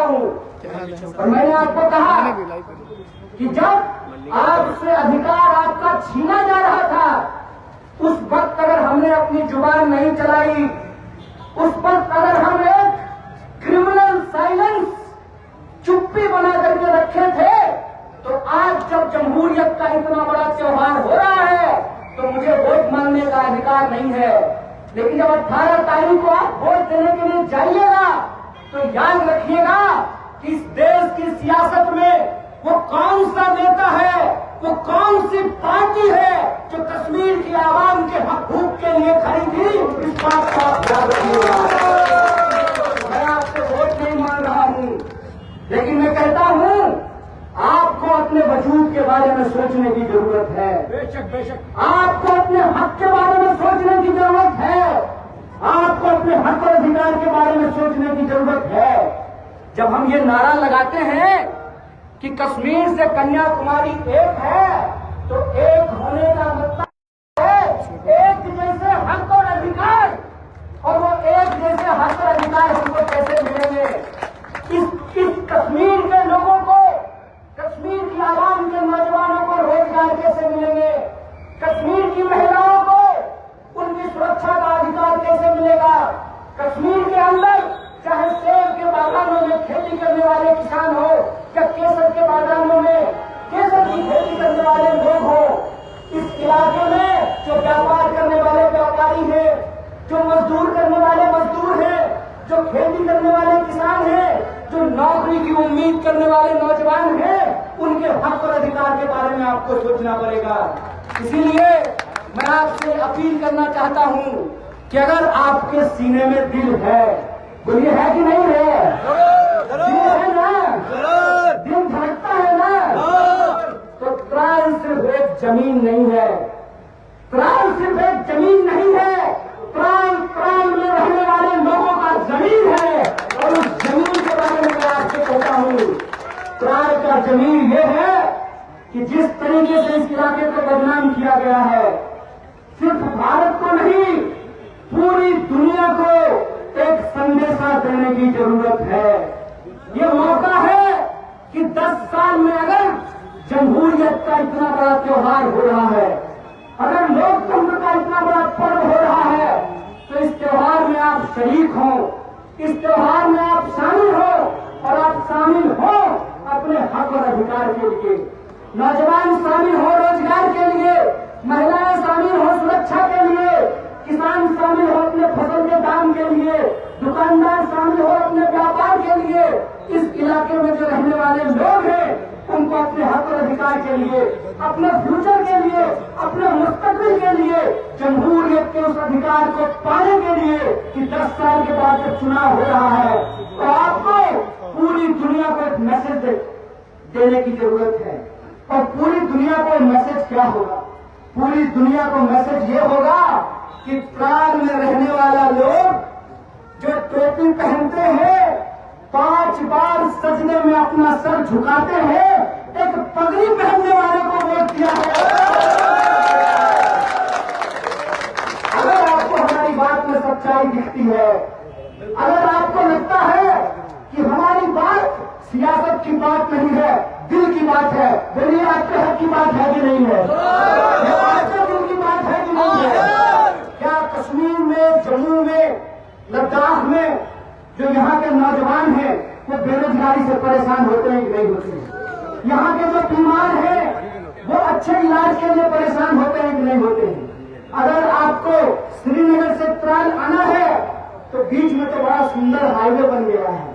हूँ। और मैंने आपको कहा कि जब आपसे अधिकार आपका छीना जा रहा था, उस वक्त अगर हमने अपनी जुबान नहीं चलाई, उस वक्त अगर हम एक क्रिमिनल साइलेंस चुप्पी बना करके रखे थे, तो आज जब जमहूरियत का इतना बड़ा त्योहार हो रहा है तो मुझे वोट मांगने का अधिकार नहीं है। लेकिन जब 18 तारीख को आप वोट देने के लिए जाइएगा तो याद रखिएगा कि इस देश की सियासत में वो कौन सा नेता है, वो कौन सी पार्टी है जो कश्मीर की आवाम के हक हूक के लिए खड़ी थी। इस बात को आप याद रखिएगा। मैं आपसे वोट नहीं मांग रहा हूं, लेकिन मैं कहता हूं आपको अपने वजूद के बारे में सोचने की जरूरत है। बेशक बेशक आपको अपने हक के बारे में सोचने की जरूरत है। आपको अपने हक और अधिकार के बारे में सोचने की जरूरत है। जब हम ये नारा लगाते हैं कि कश्मीर से कन्याकुमारी एक है, तो एक होने का मतलब है एक जैसे हक और अधिकार। और वो एक जैसे हक और अधिकार हमको कैसे मिलेंगे? इस कश्मीर के लोगों को, कश्मीर की आवाम के नौजवानों को रोजगार कैसे मिलेंगे? कश्मीर की महिलाओं को उनकी सुरक्षा का अधिकार कैसे मिलेगा? कश्मीर के अंदर चाहे सेब के बागानों में खेती करने वाले किसान हो या केसर के बागानों में केसर की खेती करने वाले लोग हो, इस इलाके में जो व्यापार करने वाले व्यापारी हैं, जो मजदूर करने वाले मजदूर हैं, जो खेती करने वाले किसान हैं, जो नौकरी की उम्मीद करने वाले नौजवान हैं, उनके हक और अधिकार के बारे में आपको सोचना पड़ेगा। इसीलिए मैं आपसे अपील करना चाहता हूं कि अगर आपके सीने में दिल है, बोलिए है कि नहीं है? दिल है ना? दिल धड़कता है ना? तो त्राल सिर्फ एक जमीन नहीं है, त्राल सिर्फ एक जमीन नहीं है, त्राल त्राल में रहने वाले लोगों का जमीन है। और उस जमीन के बारे में मैं आपसे कहता हूं, त्राल का जमीन ये है कि जिस तरीके से इस इलाके को बदनाम किया गया है, सिर्फ भारत को नहीं पूरी दुनिया को एक संदेशा देने की जरूरत है। ये मौका है कि 10 साल में अगर जमहूरियत का इतना बड़ा त्योहार हो रहा है, अगर लोकतंत्र का इतना बड़ा पर्व हो रहा है, तो इस त्योहार में आप शरीक हो, इस त्योहार में आप शामिल हो। और आप शामिल हो अपने हक और अधिकार के लिए, नौजवान शामिल हो रोजगार के लिए, महिलाएं शामिल हो सुरक्षा के लिए, किसान शामिल हो अपने फसल के दाम के लिए, दुकानदार शामिल हो अपने व्यापार के लिए। इस इलाके में जो रहने वाले लोग हैं उनको अपने हक और अधिकार के लिए, अपने फ्यूचर के लिए, अपने मुस्तकबिल के लिए, जमहूरियत के उस अधिकार को पाने के लिए कि 10 साल के बाद जब चुनाव हो रहा है तो आपको पूरी दुनिया को एक मैसेज देने की जरूरत है। और पूरी दुनिया को मैसेज क्या होगा? पूरी दुनिया को मैसेज ये होगा कि त्राल में रहने वाला लोग जो टोपी पहनते हैं, 5 बार सजदे में अपना सर झुकाते हैं, एक पगड़ी पहनने वाले को वोट दिया है। अगर आपको हमारी बात में सच्चाई दिखती है, अगर आपको लगता है कि हमारी बात सियासत की बात नहीं है, दिल की बात है, बोलिए आपके हक की बात है कि नहीं है? आपके दिल की बात है कि नहीं है? क्या कश्मीर में, जम्मू में, लद्दाख में जो यहाँ के नौजवान हैं वो बेरोजगारी से परेशान होते हैं कि नहीं होते हैं? यहाँ के जो बीमार हैं वो अच्छे इलाज के लिए परेशान होते हैं कि नहीं होते हैं? अगर आपको श्रीनगर से त्राल आना है तो बीच में तो बड़ा सुंदर हाईवे बन गया है,